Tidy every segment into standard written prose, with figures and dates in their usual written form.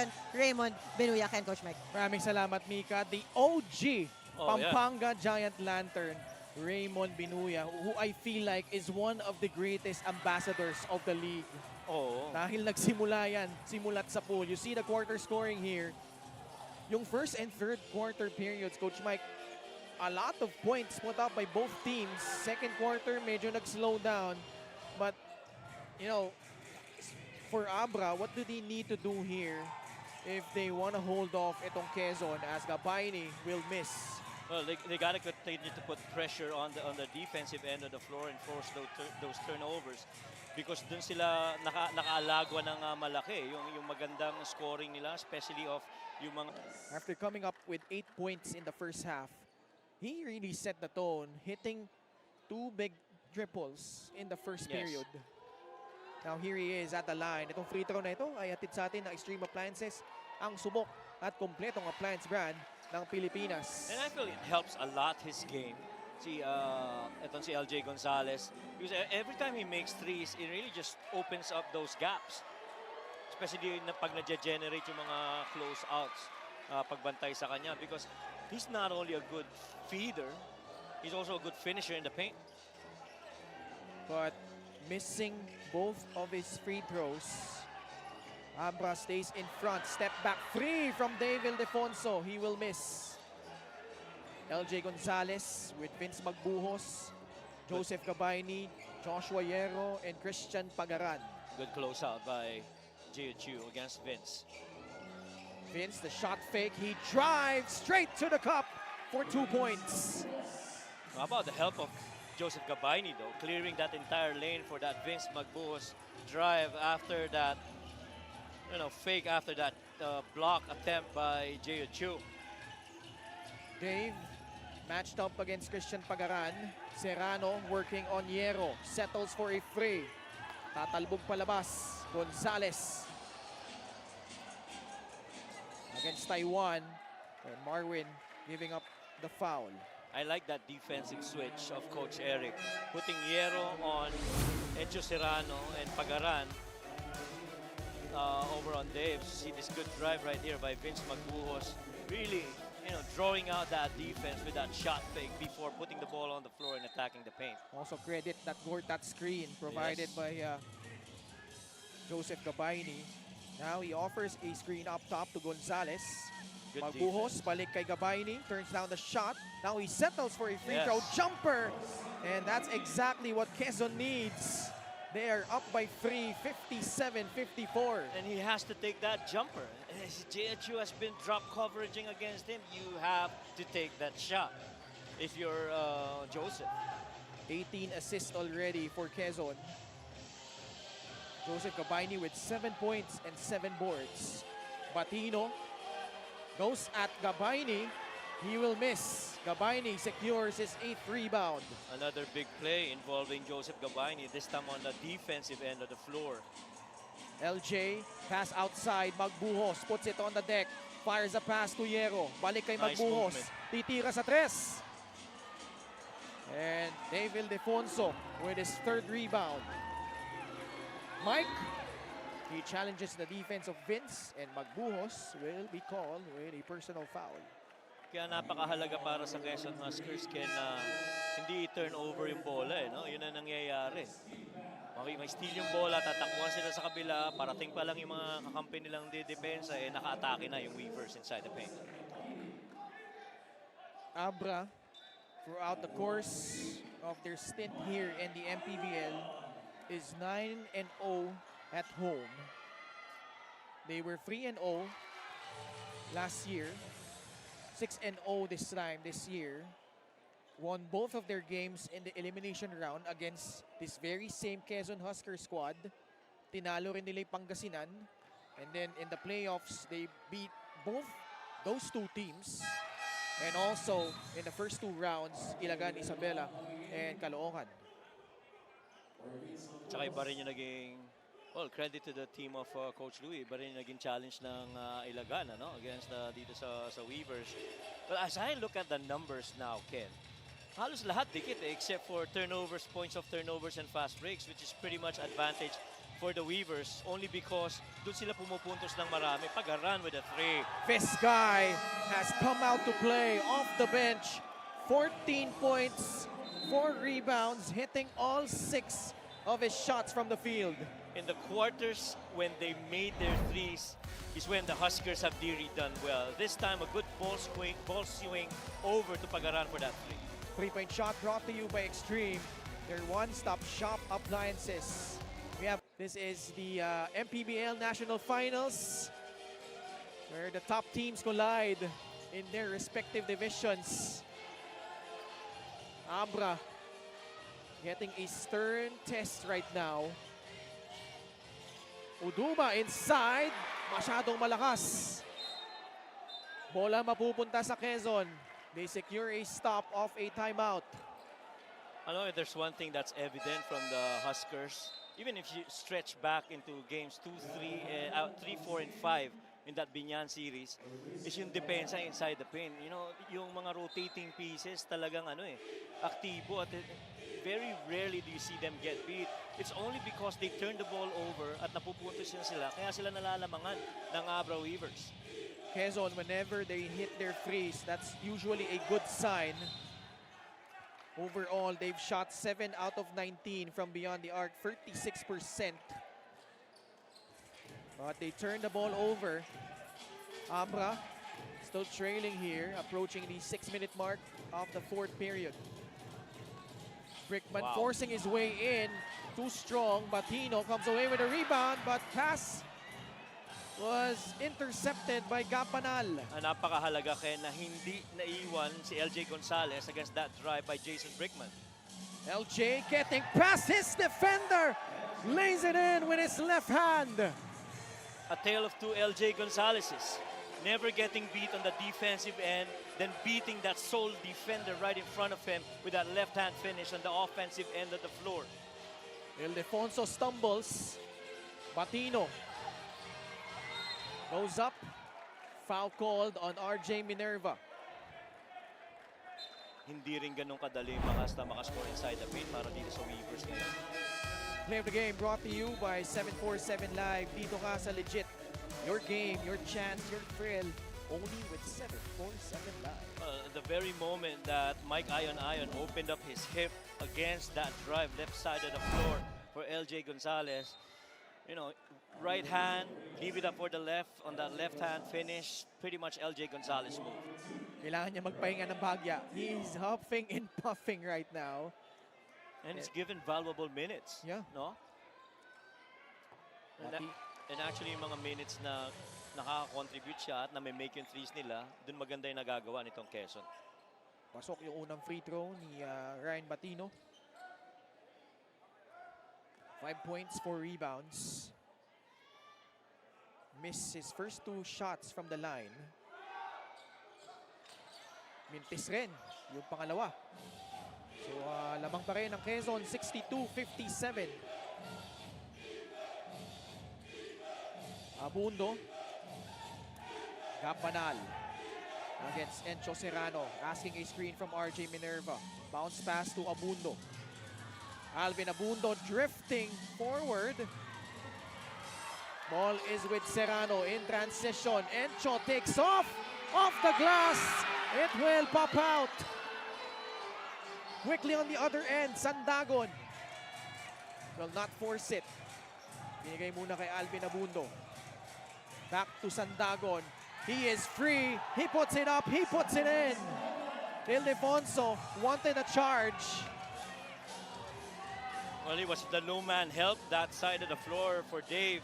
Quezon, Raymond Benuya. Ken, Coach Mike. Maraming salamat, Mika. The OG Pampanga Giant Lantern, Raymond Benuya, who I feel like is one of the greatest ambassadors of the league. Oo. Dahil nagsimula yan, simulat sa pool. You see the quarter scoring here. Yung first and third quarter periods, Coach Mike, a lot of points put up by both teams. Second quarter, medyo nag-slow down. But, you know, for Abra, what do they need to do here if they want to hold off itong Quezon, as Gabayni will miss? Well, they gotta continue to put pressure on the defensive end of the floor and force those turnovers, because dun sila nakaalagwa ng malaki yung magandang scoring nila, especially of yung mga. After coming up with 8 points in the first half, he really set the tone, hitting 2 big triples in the first period. Now here he is at the line. Itong free throw na ito ay hatid sa atin ng Extreme Appliances, ang subok at kompletong appliance brand ng Pilipinas. And I feel it helps a lot his game. Itong si LJ Gonzalez, because every time he makes threes, it really just opens up those gaps. Especially pag na-generate yung mga close outs, pagbantay sa kanya, because he's not only a good feeder, he's also a good finisher in the paint. But missing both of his free throws, Abra stays in front. Step back free from Dave Ildefonso. He will miss. LJ Gonzalez with Vince Magbuhos, Joseph Gabayni, Joshua Yero, and Christian Pagaran. Good closeout by Gio against Vince. Vince, the shot fake. He drives straight to the cup for 2 points. How about the help of Joseph Gabayni, though, clearing that entire lane for that Vince Magbuhos drive after that, fake after that block attempt by Gio Chu. Dave matched up against Christian Pagaran. Serrano working on Yero. Settles for a free. Tatalbog palabas. Gonzalez against Taiwan. And Marwin giving up the foul. I like that defensive switch of Coach Eric, putting Yero on Echo Serrano and Pagaran over on Dave. See this good drive right here by Vince Magbuhos, really, drawing out that defense with that shot fake before putting the ball on the floor and attacking the paint. Also credit that screen provided by Joseph Gabayni. Now he offers a screen up top to Gonzalez. Good Magbuhos, balik kay Gabayni, turns down the shot. Now he settles for a free throw jumper. And that's exactly what Quezon needs. They are up by 3, 57-54. And he has to take that jumper. As JHU has been drop coveraging against him, you have to take that shot if you're Joseph. 18 assists already for Quezon. Joseph Gabayni with 7 points and 7 boards. Batino goes at Gabayni. He will miss. Gabayni secures his 8th rebound. Another big play involving Joseph Gabayni, this time on the defensive end of the floor. LJ, pass outside. Magbuhos puts it on the deck. Fires a pass to Yero. Balik kay Nice Magbuhos. movement. Titira sa tres. And Dave Ildefonso with his 3rd rebound. Mike, he challenges the defense of Vince, and Magbuhos will be called with a personal foul. Kaya napakahalaga para sa Quezon Huskers, Ken, na hindi turn over yung bola. Yun ang nangyayari. May steal yung bola, tatakbuhan sila sa kabila, parating pa lang yung mga kakampi nilang depensa, naka-atake na yung Weavers inside the paint. Abra, throughout the course of their stint here in the MPBL, is 9-0 at home. They were 3-0 last year, 6-0 this year. Won both of their games in the elimination round against this very same Quezon Husker squad. Tinalo rin nila yung Pangasinan. And then in the playoffs, they beat both those 2 teams. And also, in the first 2 rounds, Ilagan, Isabela, and Caloocan. Tsaka iba rin yung naging, credit to the team of Coach Louie. Iba rin yung naging challenge ng Ilagan against dito sa Weavers. But as I look at the numbers now, Ken, halos lahat dikit except for turnovers, points of turnovers and fast breaks, which is pretty much advantage for the Weavers only because doon sila pumupuntos ng marami. Pagaran with a 3. This guy has come out to play off the bench. 14 points, 4 rebounds, hitting all 6 of his shots from the field. In the quarters, when they made their threes, is when the Huskers have really done well. This time, a good ball swing over to Pagaran for that 3. 3-point shot brought to you by Extreme, their one-stop shop appliances. This is the MPBL National Finals, where the top teams collide in their respective divisions. Abra getting a stern test right now. Uduma inside, masyadong malakas. Bola mapupunta sa Quezon. They secure a stop off a timeout. If there's one thing that's evident from the Huskers, even if you stretch back into games 2, 3, 4, and 5 in that Binyan series, is yung depensa inside the paint. Yung mga rotating pieces talagang aktibo at very rarely do you see them get beat. It's only because they turn the ball over at napupuntos sila, kaya sila nalalamangan ng Abra Weavers. Quezon, whenever they hit their threes, that's usually a good sign. Overall, they've shot 7 out of 19 from beyond the arc, 36%. But they turn the ball over. Abra still trailing here, approaching the 6-minute mark of the 4th period. Brickman forcing his way in, too strong. Batino comes away with a rebound, but pass was intercepted by Gapanal. Napakahalaga kaya na hindi naiwan si LJ Gonzalez against that drive by Jason Brickman. LJ getting past his defender, lays it in with his left hand. A tale of 2 LJ Gonzalez's. Never getting beat on the defensive end, then beating that sole defender right in front of him with that left-hand finish on the offensive end of the floor. Ildefonso stumbles. Batino goes up. Foul called on RJ Minerva. Hindi rin ganun kadali makascore inside the paint para dito sa Weavers ngayon. Play of the game brought to you by 747 Live. Dito ka sa legit. Your game, your chance, your thrill. Only with 747 Live. The very moment that Mike Ion opened up his hip against that drive left side of the floor for LJ Gonzalez, right hand, leave it up for the left on that left hand finish. Pretty much LJ Gonzalez move. Kailangan niya magpahinga ng bagya. He's huffing and puffing right now. And it's given valuable minutes. Yeah. No? And actually, yung mga minutes na nakaka-contribute siya at na may make yung threes nila, dun maganda yung nagagawa nitong Quezon. Pasok yung unang free throw ni Ryan Batino. 5 points, 4 rebounds. Missed his first 2 shots from the line. Mintis rin yung pangalawa. So lamang pa rin ang Quezon, 62-57. Abundo. Gapanal against Encho Serrano, asking a screen from RJ Minerva. Bounce pass to Abundo. Alvin Abundo drifting forward. Ball is with Serrano in transition. Encho takes off the glass. It will pop out. Quickly on the other end, Sandagon will not force it. Binigay muna kay Alvin Abundo. Back to Sandagon. He is free. He puts it up. He puts it in. Ildefonso wanted a charge. Well, it was the no-man help that side of the floor for Dave.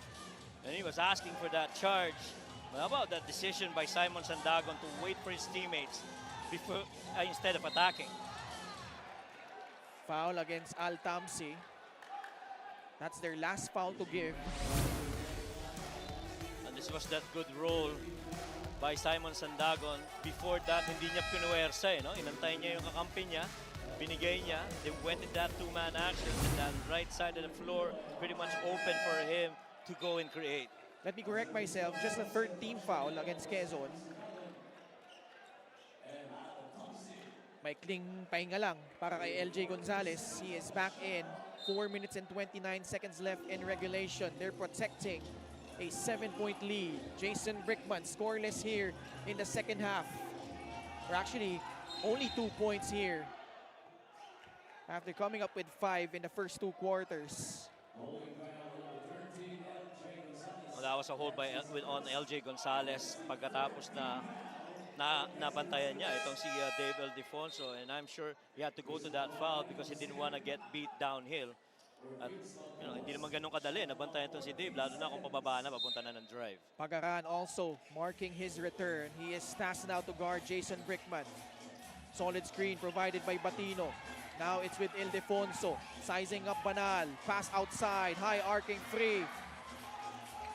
And he was asking for that charge. But how about that decision by Simon Sandagon to wait for his teammates before, instead of attacking? Foul against Al Tamsi. That's their last foul to give. And this was that good roll by Simon Sandagon. Before that, hindi niya pinuwersa, Inantay niya yung kakampi niya. Binigay niya. They went in that 2-man action. And that right side of the floor pretty much open for him to go and create. Let me correct myself. Just the 3rd team foul against Quezon. Maikling pahinga lang para kay LJ Gonzalez. He is back in 4 minutes and 29 seconds left in regulation. They're protecting a 7-point lead. Jason Brickman scoreless here in the second half. Or actually, only 2 points here after coming up with 5 in the first 2 quarters. Well, that was a hold on LJ Gonzalez pagkatapos na nabantayan niya itong si Dave Ildefonso, and I'm sure he had to go to that foul because he didn't want to get beat downhill. At hindi naman ganun kadali nabantayan itong si Dave, lalo na kung pababa na papunta na ng drive. Pagaran also marking his return. He is tasked now to guard Jason Brickman. Solid screen provided by Batino. Now it's with Ildefonso. Sizing up Banal. Pass outside. High arcing free.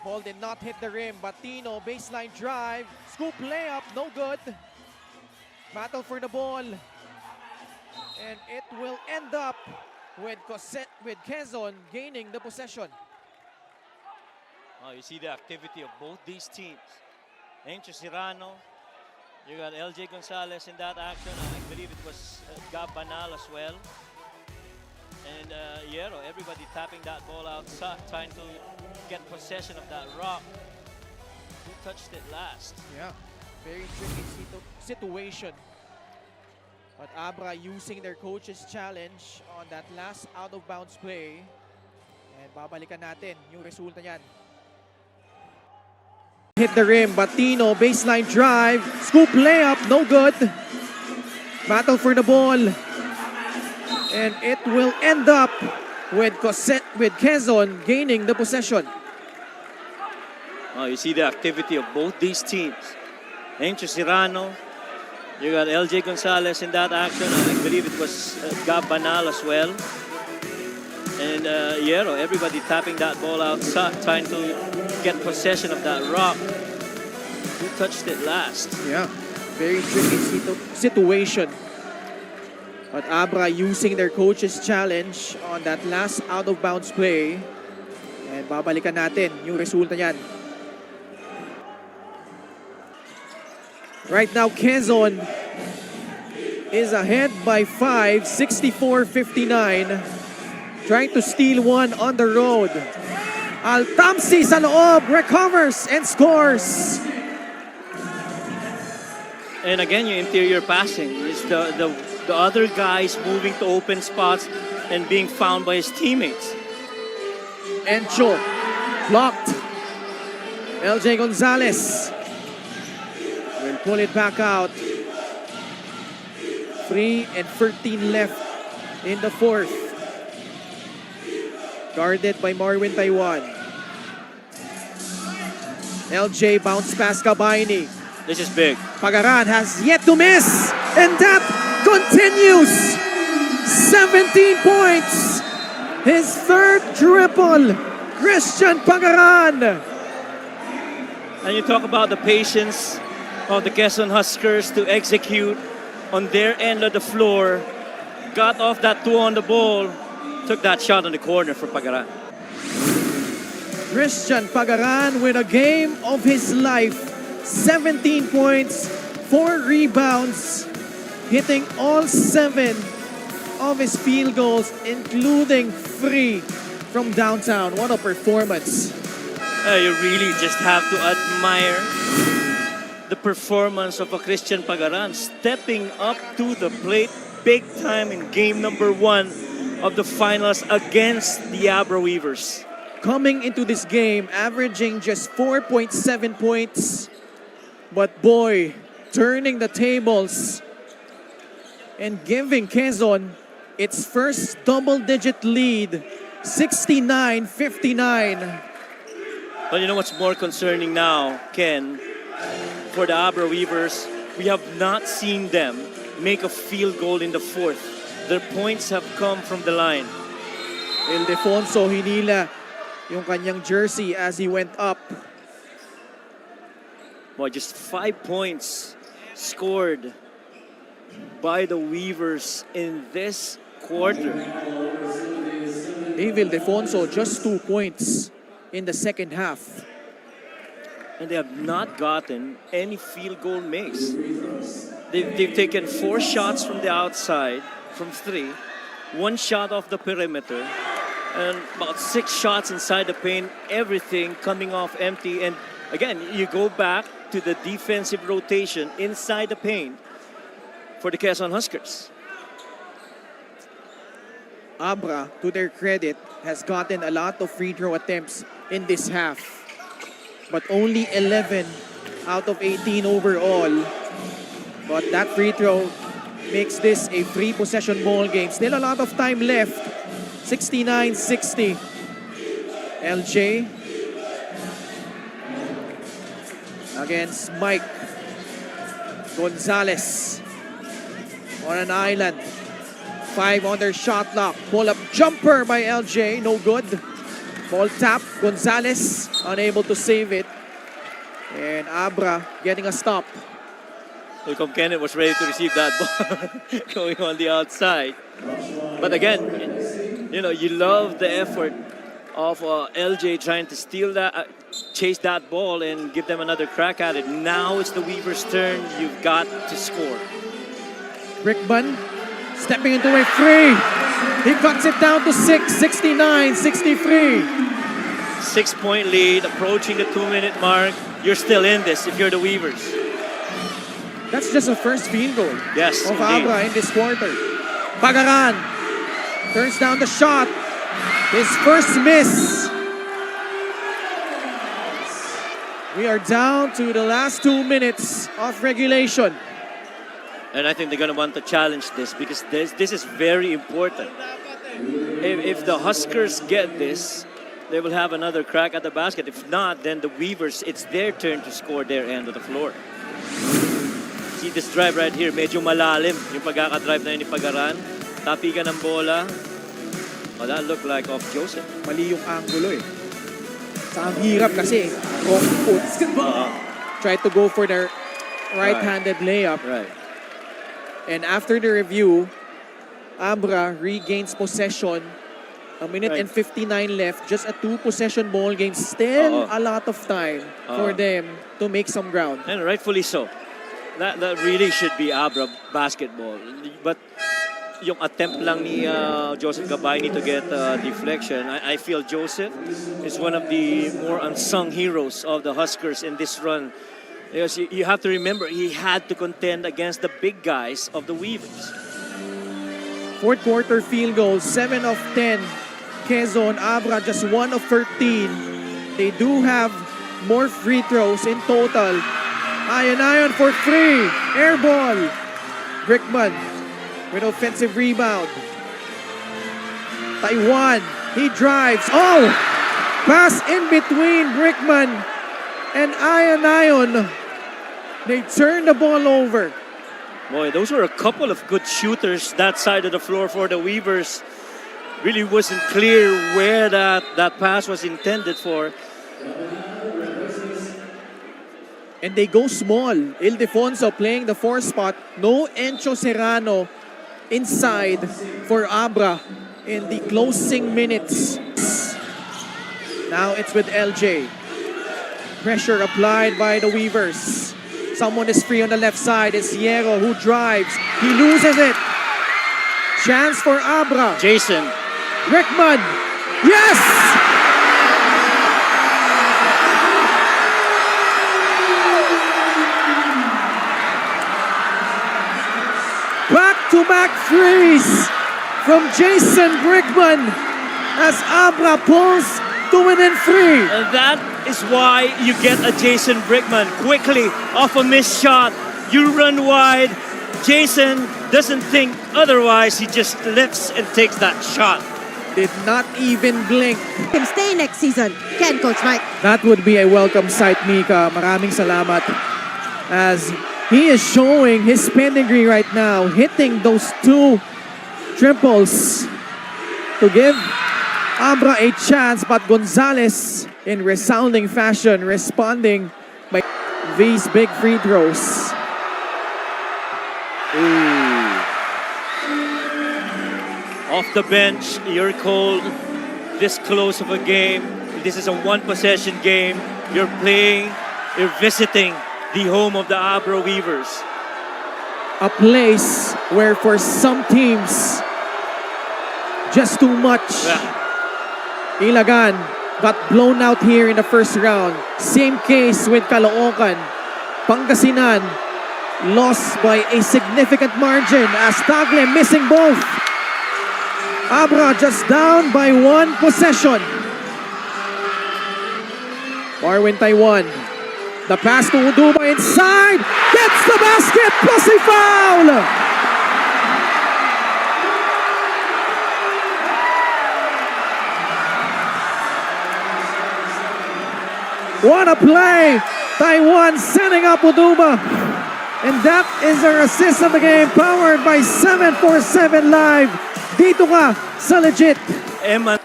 Ball did not hit the rim. Batino, baseline drive. Scoop layup, no good. Battle for the ball. And it will end up with Quezon gaining the possession. Oh, you see the activity of both these teams. Encho Serrano, you got LJ Gonzalez in that action. I believe it was Gab Banal as well. And Hierro, everybody tapping that ball outside, trying to get possession of that rock. Who touched it last? Yeah, very tricky situation. But Abra using their coach's challenge on that last out-of-bounds play. And babalikan natin yung resulta niyan. Hit the rim, Batino, baseline drive. Scoop layup, no good. Battle for the ball. And it will end up with Quezon gaining the possession. Oh, you see the activity of both these teams. Encho Serrano, you got LJ Gonzalez in that action. I believe it was Gab Banal as well. And Hierro, everybody tapping that ball outside, trying to get possession of that rock. Who touched it last? Yeah, very tricky situation. But Abra using their coach's challenge on that last out-of-bounds play. And babalikan natin yung resulta niyan. Right now, Quezon is ahead by 5, 64-59. Trying to steal one on the road. Altamsi sa loob, recovers and scores. And again, your interior passing is the other guys moving to open spots and being found by his teammates. Encho blocked. LJ Gonzalez will pull it back out. 3 and 13 left in the fourth. Guarded by Marwin Taiwan. LJ bounce pass Cabaini. This is big. Pagaran has yet to miss, and that continues. 17 points. His third triple. Christian Pagaran. And you talk about the patience of the Quezon Huskers to execute on their end of the floor. Got off that 2 on the ball. Took that shot on the corner for Pagaran. Christian Pagaran with a game of his life. 17 points, 4 rebounds, hitting all 7 of his field goals, including 3 from downtown. What a performance. You really just have to admire the performance of a Christian Pagaran, stepping up to the plate big time in game number 1 of the finals against the Abra Weavers. Coming into this game, averaging just 4.7 points. But boy, turning the tables and giving Quezon its first double-digit lead, 69-59. But you know what's more concerning now, Ken? For the Abra Weavers, we have not seen them make a field goal in the fourth. Their points have come from the line. Ildefonso hinila yung kanyang jersey as he went up. Well, just 5 points scored by the Weavers in this quarter. Dave Ildefonso just 2 points in the second half. And they have not gotten any field goal makes. They've taken 4 shots from the outside, from 3, 1 shot off the perimeter, And about 6 shots inside the paint, everything coming off empty. And again, you go back to the defensive rotation inside the paint for the Quezon Huskers. Abra, to their credit, has gotten a lot of free throw attempts in this half. But only 11 out of 18 overall. But that free throw makes this a free possession ball game. Still a lot of time left. 69-60. LJ against Mike Gonzalez on an island. 5 on their shot clock. Pull-up jumper by LJ, no good. Ball tap, Gonzalez unable to save it. And Abra getting a stop. Welcome Kenneth was ready to receive that ball going on the outside. But again, you know, you love the effort of LJ trying to steal that, chase that ball and give them another crack at it. Now it's the Weavers' turn. You've got to score. Brickman stepping into a free. He cuts it down to 6, 69-63. 6-point lead, approaching the 2-minute mark. You're still in this if you're the Weavers. That's just a first field goal Yes, of indeed. Abra in this quarter. Bagaran turns down the shot. His first miss. We are down to the last 2 minutes of regulation. And I think they're going to want to challenge this because this is very important. If the Huskers get this, they will have another crack at the basket. If not, then the Weavers, it's their turn to score their end of the floor. See this drive right here, medyo malalim yung pagkakadrive na yun ni Pagaran. Tapigan ng bola. Oh, that looked like off Joseph. Mali yung angulo eh. Sa ang hirap kasi. Wrong foot. Try to go for their right-handed layup. Right. And after the review, Abra regains possession. A minute and 59 left. Just a 2-possession ball game. Still a lot of time for them to make some ground. And rightfully so. That really should be Abra basketball. But yung attempt lang ni Joseph Gabayni to get deflection, I feel Joseph is one of the more unsung heroes of the Huskers in this run. Because you have to remember, he had to contend against the big guys of the Weavers. Fourth quarter field goal, 7 of 10. Quezon, Abra just 1 of 13. They do have more free throws in total. Ion for 3. Air ball. Brickman with offensive rebound. Taiwan, he drives. Oh! Pass in between Brickman and Ion. They turn the ball over. Boy, those were a couple of good shooters that side of the floor for the Weavers. Really wasn't clear where that pass was intended for. And they go small. Ildefonso playing the 4 spot. No Encho Serrano inside for Abra in the closing minutes. Now it's with LJ. Pressure applied by the Weavers. Someone is free on the left side. It's Hierro who drives. He loses it. Chance for Abra. Jason. Brickman. Yes! Back-to-back threes from Jason Brickman as Abra pulls to within 3. And that is why you get a Jason Brickman quickly off a missed shot. You run wide. Jason doesn't think otherwise. He just lifts and takes that shot. Did not even blink. Can stay next season. Can Coach Mike? That would be a welcome sight, Mika. Maraming salamat. As he is showing his pedigree right now, hitting those 2 triples to give Abra a chance, but Gonzalez in resounding fashion responding by these big free throws. Off the bench, you're cold. This close of a game. This is a 1-possession game. You're playing, you're visiting the home of the Abra Weavers. A place where for some teams, just too much. Yeah. Ilagan got blown out here in the first round. Same case with Caloocan. Pangasinan lost by a significant margin as Tagle missing both. Abra just down by 1 possession. Marwin Taiwan. The pass to Uduba inside. Gets the basket plus a foul. What a play! Taiwan setting up Uduba. And that is our assist of the game, powered by 747 Live. Dito ka sa Legit. Emma.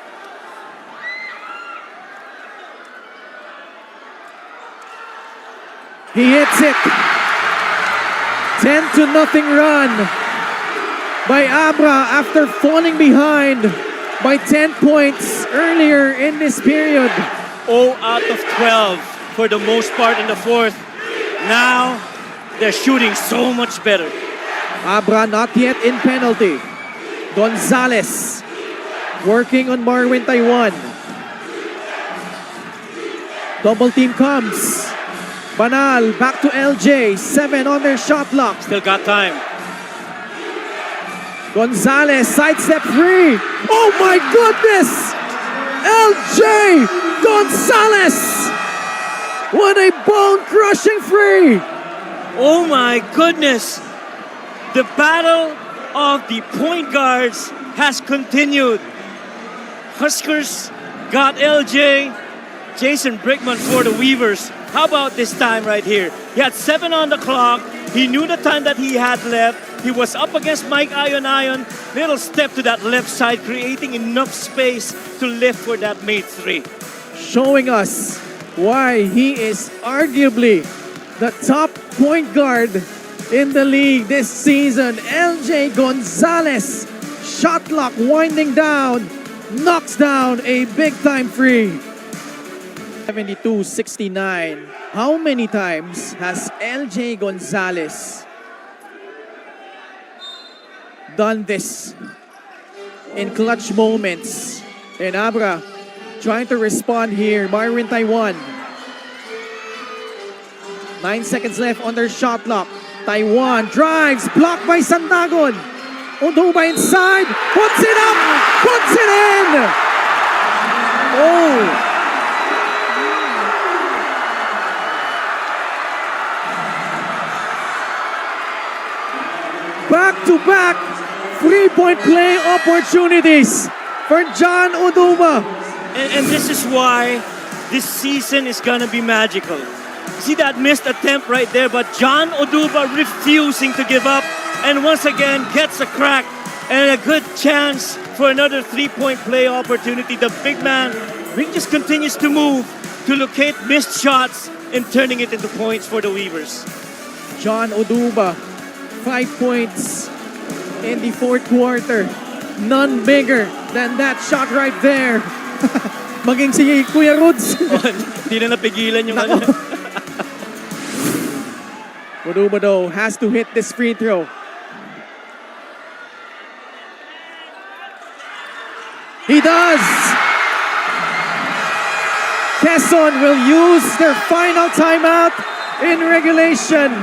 He hits it. 10-0 run by Abra after falling behind by 10 points earlier in this period. 0 out of 12 for the most part in the fourth. Now, they're shooting so much better. Abra not yet in penalty. Gonzalez working on Marwin Taiwan. Double team comes. Banal back to LJ. 7 on their shot clock. Still got time. Gonzalez sidestep 3. Oh my goodness! LJ Gonzalez! What a bone-crushing free! Oh my goodness! The battle of the point guards has continued. Huskers got LJ, Jason Brickman for the Weavers. How about this time right here? He had 7 on the clock. He knew the time that he had left. He was up against Mike Ion. Little step to that left side, creating enough space to lift for that made 3. Showing us why he is arguably the top point guard in the league this season. LJ Gonzalez, shot clock winding down, knocks down a big-time free. 72-69. How many times has LJ Gonzalez done this in clutch moments? And Abra trying to respond here. Marwin Taiwan. 9 seconds left on their shot clock. Taiwan drives, blocked by Sandagon. Uduba inside, puts it up, puts it in. Oh. Back-to-back three-point play opportunities for John Uduba. And this is why this season is gonna be magical. See that missed attempt right there, but John Uduba refusing to give up, and once again gets a crack and a good chance for another three-point play opportunity. The big man really just continues to move, to locate missed shots and turning it into points for the Weavers. John Uduba, 5 points in the fourth quarter. None bigger than that shot right there. Maging si Kuya Ruds. Hindi na napigilan yung Nako. Uduba though has to hit this free throw. He does! Quezon will use their final timeout in regulation.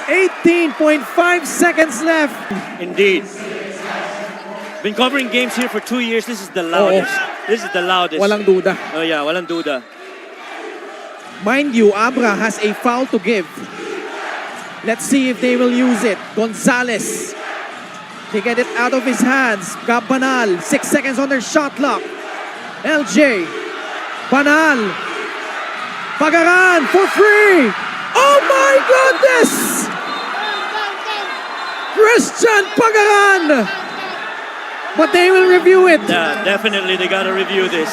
18.5 seconds left. Indeed. Been covering games here for 2 years. This is the loudest. This is the loudest. Walang duda. Oh yeah, walang duda. Mind you, Abra has a foul to give. Let's see if they will use it. Gonzalez. They get it out of his hands. Got Banal. 6 seconds on their shot clock. LJ. Banal. Pagaran for free. Oh my goodness! Christian Pagaran! But they will review it. Yeah, definitely they gotta review this.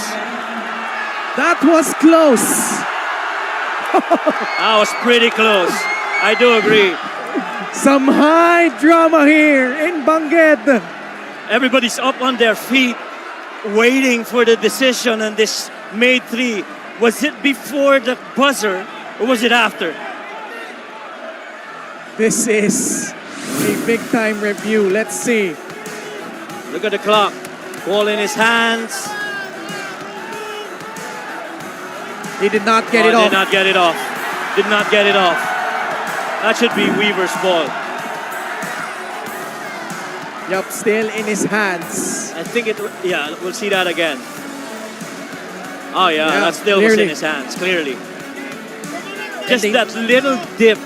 That was close. That was pretty close. I do agree. Some high drama here in Bangued. Everybody's up on their feet, waiting for the decision on this made 3. Was it before the buzzer or was it after? This is a big-time review. Let's see. Look at the clock. Ball in his hands. He did not get it Did off. not get it off. Did not get it off. That should be Weaver's ball. Yup, still in his hands. I think we'll see that again. Oh yeah, Yeah, that still was clearly. in his hands, clearly. Just they- that little dip.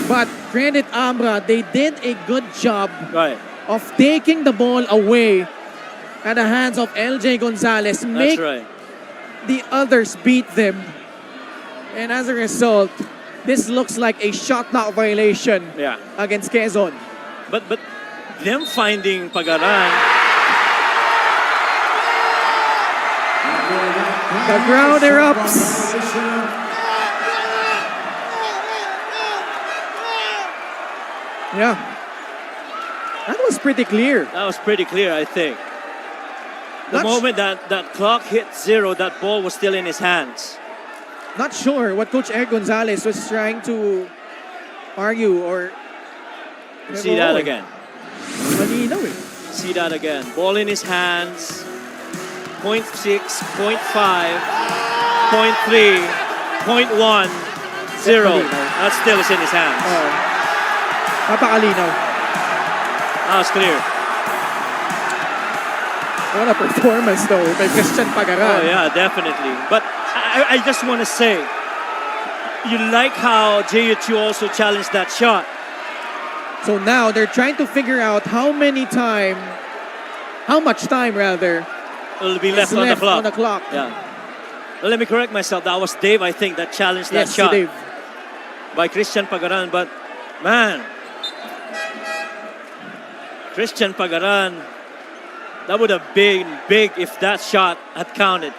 But granted, Abra, they did a good job Right, of taking the ball away at the hands of LJ Gonzalez. that's Make right. the others beat them. And as a result, this looks like a shot clock violation Yeah. against Quezon. But them finding Pagaran, The ground erupts. Yeah. That was pretty clear. that was pretty clear, I think. The Not, moment that clock hit 0, that ball was still in his hands. not sure what Coach Eric Gonzalez was trying to argue or... See that again. Malinaw eh. See that again. Ball in his hands. 0.6, 0.5, 0.3, 0.1, 0. That still is in his hands. Oh. Napakalinaw. That was clear. What a performance though by Christian Pagaran. Oh yeah, definitely. But I just want to say, you like how JHU also challenged that shot. So now they're trying to figure out how much time It'll be is left on the clock. on the clock. Yeah. Well, let me correct myself. That was Dave, I think, that challenged that Yes, shot Dave. by Christian Pagaran. But man, Christian Pagaran, that would have been big if that shot had counted.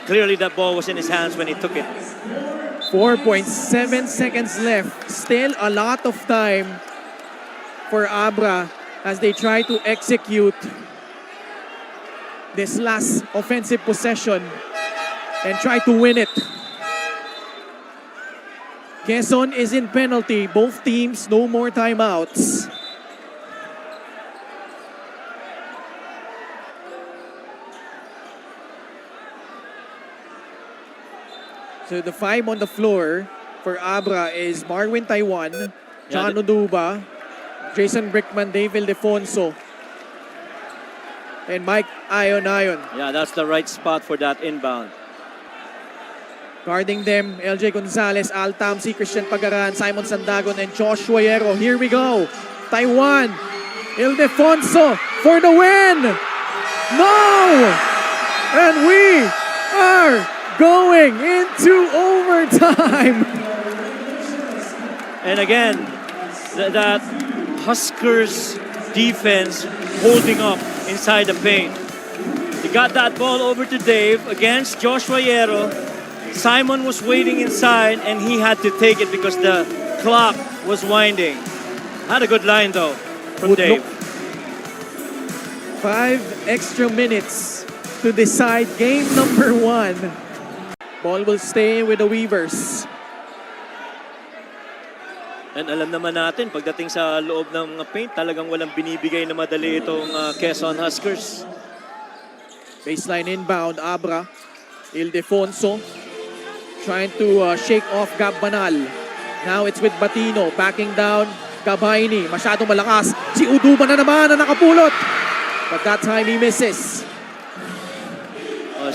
Clearly, that ball was in his hands when he took it. 4.7 seconds left. Still a lot of time for Abra as they try to execute this last offensive possession and try to win it. Quezon is in penalty. Both teams, no more timeouts. So the 5 on the floor for Abra is Marwin Taiwan, John Oduba, Jason Brickman, Dave Ildefonso, and Mike Ayon. Yeah, that's the right spot for that inbound. Guarding them, LJ Gonzalez, Al Tamsi, Christian Pagaran, Simon Sandagon, and Joshua Yero. Here we go. Taiwan, Ildefonso for the win. No! And we are going into overtime. And again, that Huskers defense holding up inside the paint. He got that ball over to Dave against Joshua Yero. Simon was waiting inside and he had to take it because the clock was winding. Had a good line though from Good Dave. look. 5 extra minutes to decide game number 1. Ball will stay with the Weavers. And alam naman natin, pagdating sa loob ng paint, talagang walang binibigay na madali itong Quezon Huskers. Baseline inbound, Abra. Ildefonso trying to shake off Gab Banal. Now it's with Batino. Backing down, Gabayni. Masyadong malakas. Si Uduba na naman na nakapulot. But that time he misses.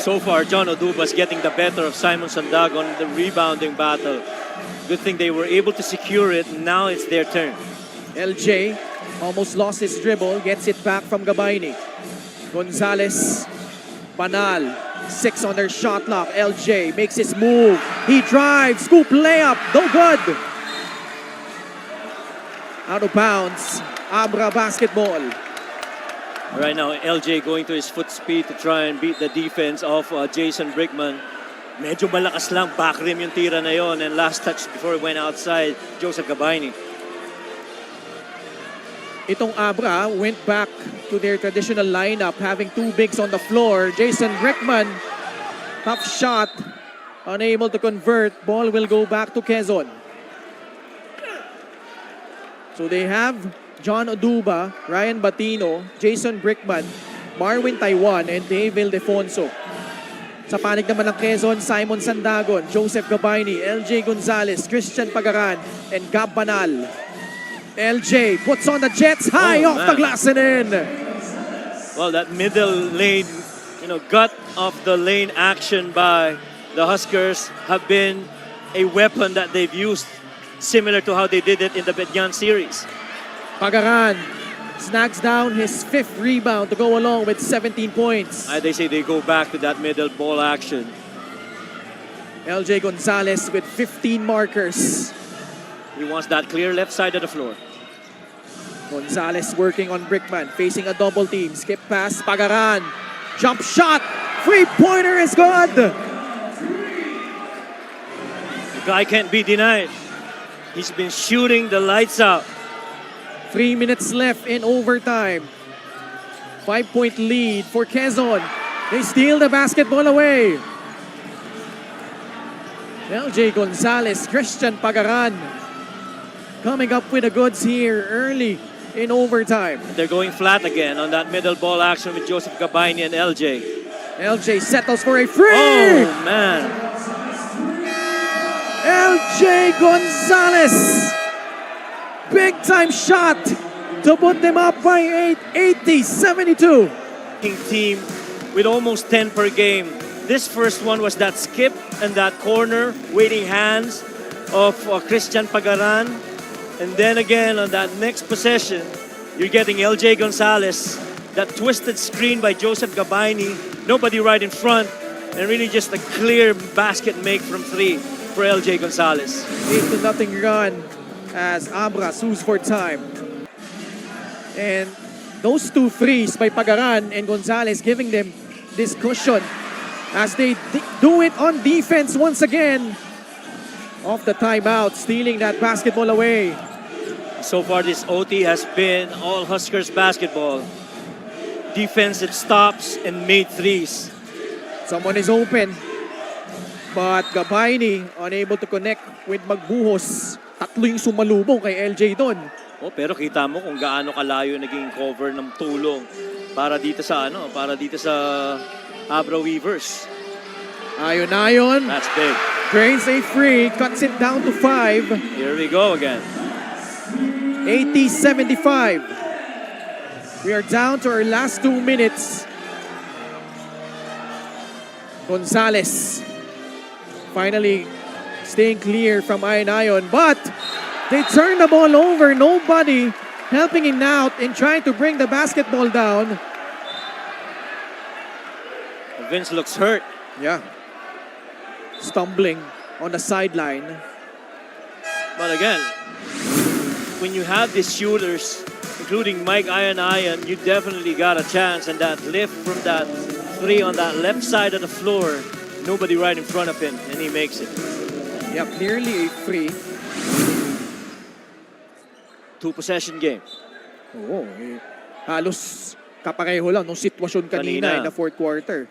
So far, John Oduba's getting the better of Simon Sandagon in the rebounding battle. Good thing they were able to secure it. Now it's their turn. LJ almost lost his dribble. Gets it back from Gabayni. Gonzalez, Banal. 6 on their shot clock. LJ makes his move. He drives. Scoop layup. No good. Out of bounds. Abra basketball. Right now, LJ going to his foot speed to try and beat the defense of Jason Brickman. Medyo malakas lang, back rim yung tira na yon, and last touch before it went outside, Joseph Gabayni. Itong Abra went back to their traditional lineup, having 2 bigs on the floor. Jason Brickman, tough shot, unable to convert. Ball will go back to Quezon. So they have John Oduba, Ryan Batino, Jason Brickman, Marwin Taiwan, and Dave Ildefonso. Sa panig naman ng Quezon, Simon Sandagon, Joseph Gabayni, LJ Gonzalez, Christian Pagaran, and Gab Banal. LJ puts on the Jets high Oh, off the man. glass and in. Well, that middle lane, gut of the lane action by the Huskers have been a weapon that they've used, similar to how they did it in the Bedyan series. Pagaran snags down his 5th rebound to go along with 17 points. They say they go back to that middle ball action. LJ Gonzalez with 15 markers. He wants that clear left side of the floor. Gonzalez working on Brickman, facing a double team. Skip pass, Pagaran. Jump shot. Three-pointer is good. The guy can't be denied. He's been shooting the lights out. 3 minutes left in overtime. 5-point lead for Quezon. They steal the basketball away. LJ Gonzalez, Christian Pagaran coming up with the goods here early in overtime. They're going flat again on that middle ball action with Joseph Gabayni and LJ. LJ settles for a free. Oh, man. LJ Gonzalez. Big time shot to put them up by 80-72. Team with almost 10 per game. This first one was that skip and that corner waiting hands of Christian Pagaran. And then again on that next possession, you're getting LJ Gonzalez, that twisted screen by Joseph Gabayni, nobody right in front, and really just a clear basket make from 3 for LJ Gonzalez. 8-0 run as Abra sues for time. And those 2 threes by Pagaran and Gonzalez giving them this cushion as they do it on defense once again. Off the timeout, stealing that basketball away. So far this OT has been all Huskers basketball. Defensive stops and made threes. Someone is open. But Gabayni unable to connect with Magbuhos. Tatlo yung sumalubong kay LJ doon. Oh, pero kita mo kung gaano kalayo naging cover ng tulong para dito sa Abra Weavers. Ayon. That's big. Drains a free, cuts it down to 5. Here we go again. 80-75. We are down to our last 2 minutes. Gonzalez finally staying clear from Ayon, but they turn the ball over. Nobody helping him out in trying to bring the basketball down. Vince looks hurt. Yeah. Stumbling on the sideline. But again, when you have these shooters, including Mike Ayon, you definitely got a chance. And that lift from that 3 on that left side of the floor, nobody right in front of him, and he makes it. Yeah, clearly a free. 2-possession game. Oo, halos kapareho lang nung sitwasyon kanina in the fourth quarter.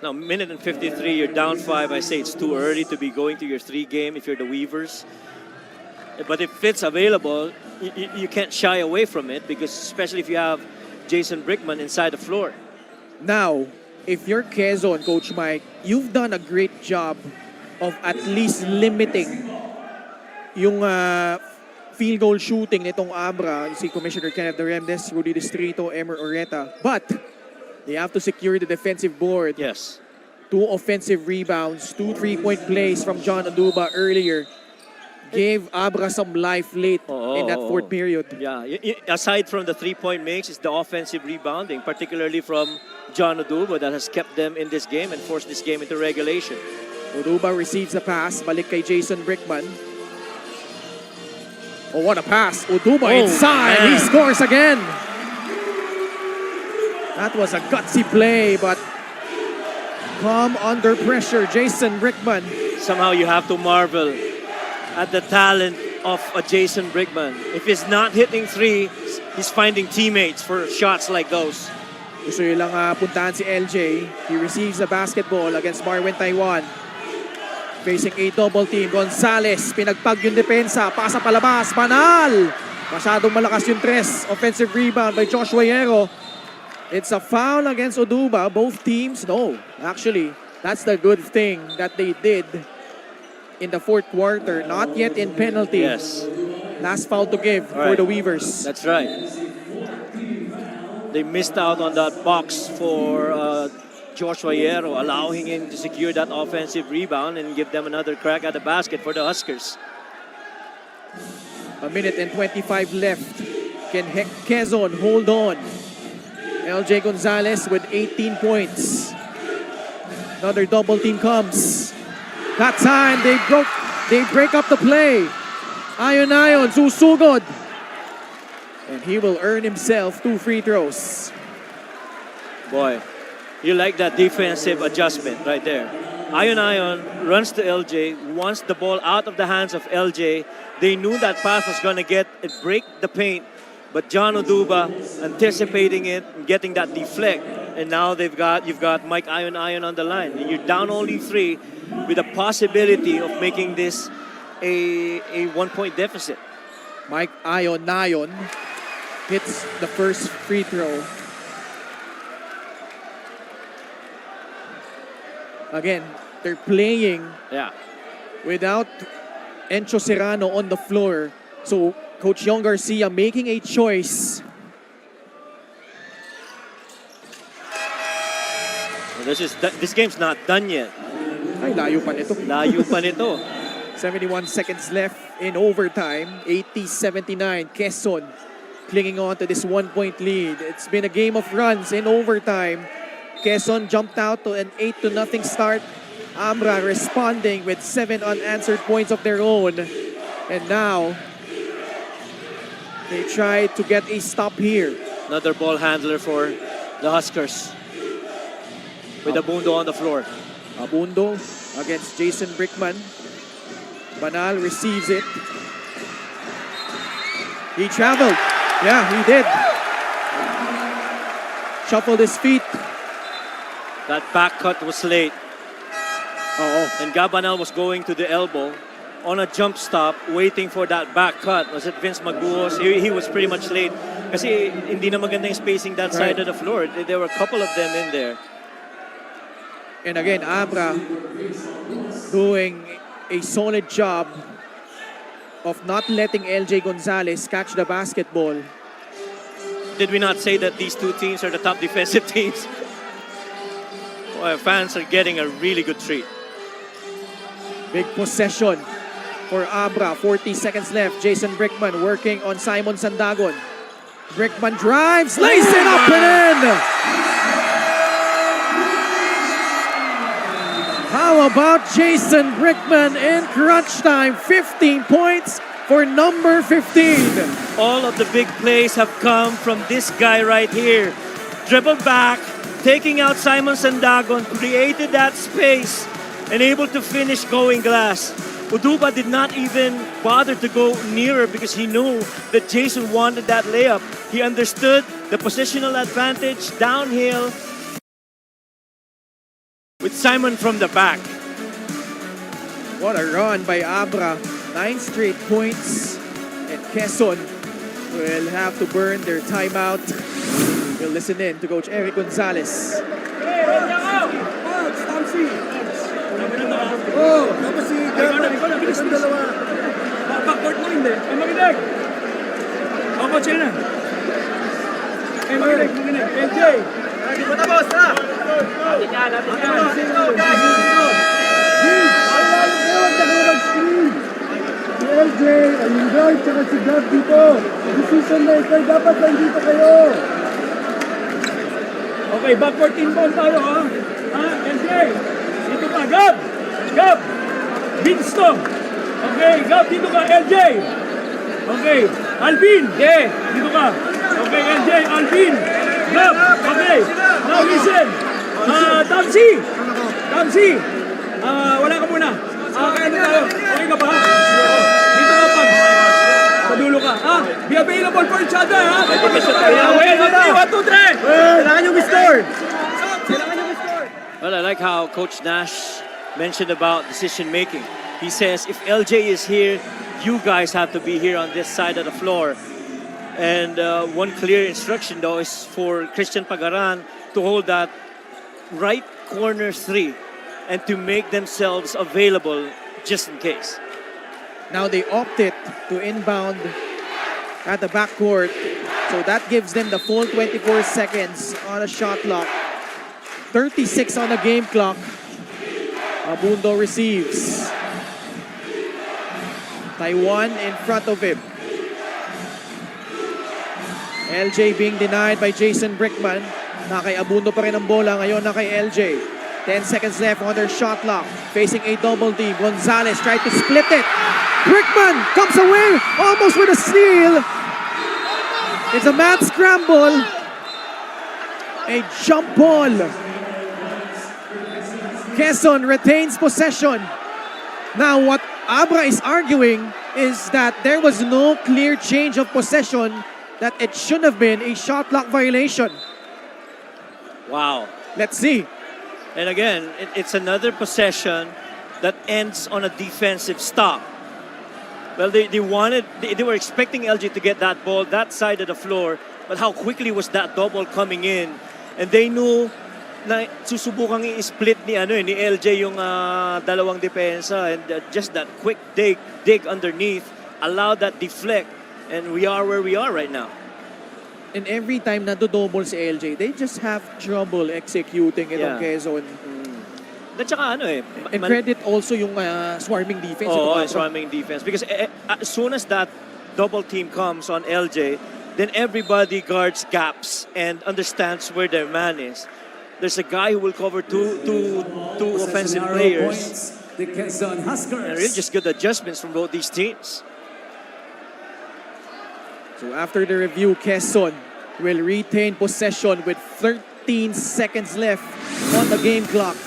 Now, minute and 53, you're down 5. I say it's too early to be going to your 3 game if you're the Weavers. But if it's available, you can't shy away from it, because especially if you have Jason Brickman inside the floor. Now, if you're Quezon, Coach Mike, you've done a great job of at least limiting yung field goal shooting nitong Abra. Si Commissioner Kenneth Duremdes, Rudy Distrito, Emer Oreta. But they have to secure the defensive board. Yes. 2 offensive rebounds, 2 3-point plays from John Aduba earlier. Gave Abra some life late in that fourth period. Yeah, aside from the 3-point makes, it's the offensive rebounding, particularly from John Aduba, that has kept them in this game and forced this game into regulation. Aduba receives the pass, balik kay Jason Brickman. Oh, what a pass. Aduba inside, man. he scores again. That was a gutsy play, but calm under pressure, Jason Brickman. Somehow you have to marvel at the talent of a Jason Brickman. If he's not hitting 3, he's finding teammates for shots like those. Gusto nyo lang puntahan si LJ. He receives the basketball against Marwin Taiwan. Facing a double team. Gonzalez, pinagpag yung depensa. Pasa palabas, Banal. Masyadong malakas yung 3. Offensive rebound by Joshua Yero. It's a foul against Oduba. Both teams, no. Actually, that's the good thing that they did in the fourth quarter. Not yet in penalty. Yes, Last foul to give for Right. the Weavers. that's right. They missed out on that box for Joshua Hierro, allowing him to secure that offensive rebound and give them another crack at the basket for the Huskers. A minute and 25 left. Can Quezon hold on? LJ Gonzalez with 18 points. Another double team comes. That time they break up the play. Ayon susugod. And he will earn himself 2 free throws. Boy, you like that defensive adjustment right there. Ayon runs to LJ, wants the ball out of the hands of LJ. They knew that pass was going to break the paint, but John Oduba anticipating it and getting that deflect. And now you've got Mike Ayon on the line. And you're down only 3 with a possibility of making this a 1-point deficit. Mike Ayon hits the first free throw. Again, they're playing Yeah. without Encho Serrano on the floor. So Coach Yong Garcia making a choice. Well, this game's not done yet. Ay, layo pa nito. Layo pa nito. 71 seconds left in overtime. 80-79. Quezon clinging on to this 1-point lead. It's been a game of runs in overtime. Quezon jumped out to an 8-0 start. Ambra responding with 7 unanswered points of their own. And now, they try to get a stop here. Another ball handler for the Huskers. With Abundo on the floor. Abundo against Jason Brickman. Banal receives it. He traveled. Yeah, he did. Shuffled his feet. That back cut was late. And Gabanal was going to the elbow on a jump stop, waiting for that back cut. Was it Vince Maguos? He was pretty much late. Kasi hindi na maganda yung spacing that side of the floor. There were a couple of them in there. And again, Abra doing a solid job of not letting LJ Gonzalez catch the basketball. Did we not say that these two teams are the top defensive teams? Well, fans are getting a really good treat. Big possession for Abra. 40 seconds left. Jason Brickman working on Simon Sandagon. Brickman drives, lays it up and in! How about Jason Brickman in crunch time? 15 points for number 15. All of the big plays have come from this guy right here. Dribble back, taking out Simon Sandagon, created that space, and able to finish going glass. Oduba did not even bother to go nearer because he knew that Jason wanted that layup. He understood the positional advantage downhill with Simon from the back. What a run by Abra. 9 straight points. And Quezon will have to burn their timeout. We'll listen in to Coach Eric Gonzalez. Oh, dapat si Gabon. Isang dalawa. Backcourt mo hindi. Ay, makinig. Ako, Chena. Ay, makinig. LJ. Hindi mo tapos, ha? Atin yan. Si LJ, ayun guys, tsaka si Gab dito. Decision maker, dapat nandito kayo. Okay, backcourt inbound tayo, ha? Ha, LJ. Dito ka, Gab. Gab. Binsto. Okay, Gab, dito ka, LJ. Okay, Alvin. Yeah, dito ka. Okay, LJ, Alvin. Gab. Okay, now listen. Tamsi. Wala ka muna. Okay, ano tayo? Okay ka ba? Dito ka pag. Sa dulo ka. Ha? Be available for each other, ha? Okay, 1, 2, 3. Kailangan yung restore. Well, I like how Coach Nash mentioned about decision making. He says, if LJ is here, you guys have to be here on this side of the floor. And one clear instruction, though, is for Christian Pagaran to hold that right corner 3 and to make themselves available just in case. Now they opted to inbound at the backcourt. So that gives them the full 24 seconds on a shot clock. 36 on the game clock. Abundo receives. Taiwan in front of him. LJ being denied by Jason Brickman. Na kay Abundo pa rin ang bola. Ngayon na kay LJ. 10 seconds left on their shot clock. Facing a double team. Gonzalez tried to split it. Brickman comes away almost with a steal. It's a mad scramble. A jump ball. Quezon retains possession. Now what Abra is arguing is that there was no clear change of possession, that it should have been a shot clock violation. Wow. Let's see. And again, it's another possession that ends on a defensive stop. Well, they were expecting LG to get that ball that side of the floor, but how quickly was that double coming in? And they knew na susubukang i-split ni LJ yung dalawang depensa, and just that quick dig underneath allowed that deflect, and we are where we are right now. And every time na double si LJ, they just have trouble executing itong Quezon. At saka And credit also yung swarming defense. Swarming defense. Because as soon as that double team comes on LJ, then everybody guards gaps and understands where their man is. There's a guy who will cover two offensive players. The Quezon Huskers. And really just good adjustments from both these teams. So after the review, Quezon will retain possession with 13 seconds left on the game clock.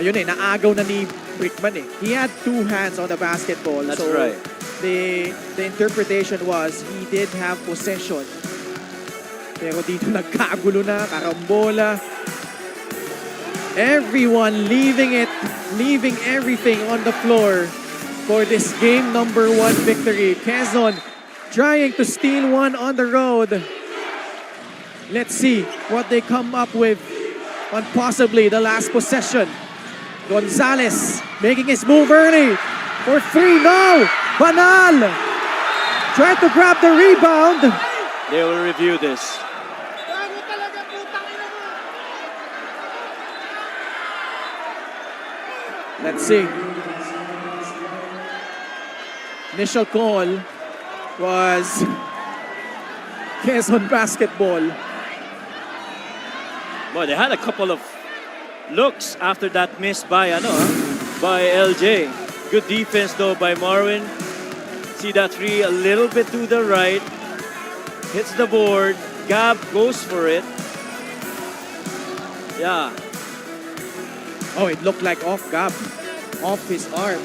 Ayun naagaw na ni Brickman eh. He had two hands on the basketball. That's so right. The interpretation was he did have possession. Pero dito nagkagulo na, karambola. Everyone leaving everything on the floor for this game number 1 victory. Quezon trying to steal one on the road. Let's see what they come up with on possibly the last possession. Gonzalez making his move early for 3 now. Banal tried to grab the rebound. They will review this. Let's see. Initial call was Quezon basketball. Boy, they had a couple of looks after that miss by LJ. Good defense though by Marwin. See that 3 a little bit to the right. Hits the board. Gab goes for it. Yeah. Oh, it looked like off Gab. Off his arm.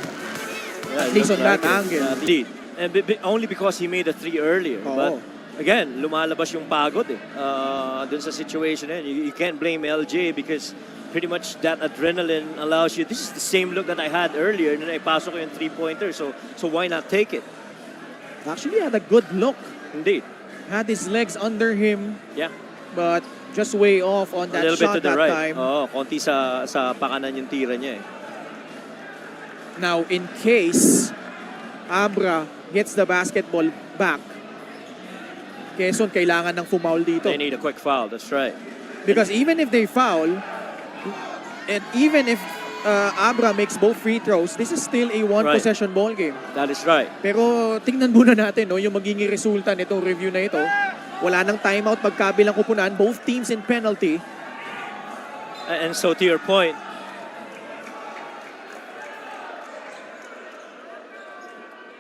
Yeah, At least on that it. angle. Indeed. And only because he made a 3 earlier. Oo. But again, lumalabas yung pagod dun sa situation. You can't blame LJ because pretty much that adrenaline allows you. This is the same look that I had earlier. And then I pasok ko yung 3-pointer. So why not take it? Actually had a good look. Indeed. Had his legs under him. Yeah. But just way off on A that little bit shot to the that right. time. Oo, konti sa pakanan yung tira niya eh. Now, in case Abra gets the basketball back, Quezon kailangan ng foul dito. They need a quick foul, that's right. Because even if they foul, and even if Abra makes both free throws, this is still a one-possession ball game. That is right. Pero tingnan muna natin yung magiging resulta nitong review na ito. Wala nang timeout pagkabilang kupunan. Both teams in penalty. And so to your point,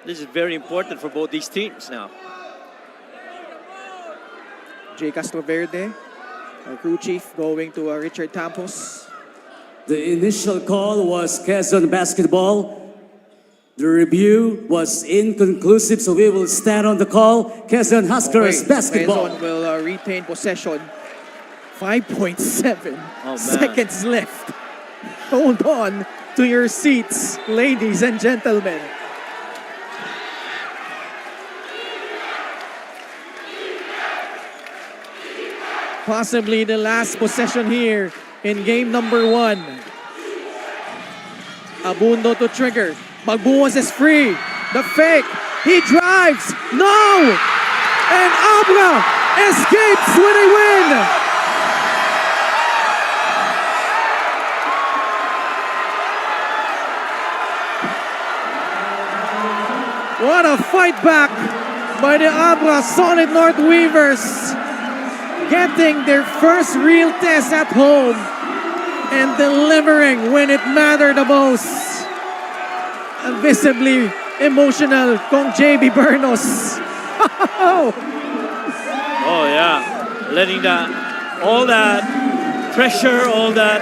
this is very important for both these teams now. Jay Castroverde, our crew chief, going to Richard Tampos. The initial call was Quezon basketball. The review was inconclusive, so we will stand on the call. Quezon Huskers basketball. Quezon will retain possession. 5.7 man. seconds left. Hold on to your seats, ladies and gentlemen. possibly the last possession here in game number 1. Abundo to trigger. Magbuwas is free. The fake. He drives. No! And Abra escapes with a win! What a fight back by the Abra Solid North Weavers, getting their first real test at home and delivering when it mattered the most. Visibly emotional kong JB Bernos. Oh yeah, letting all that pressure, all that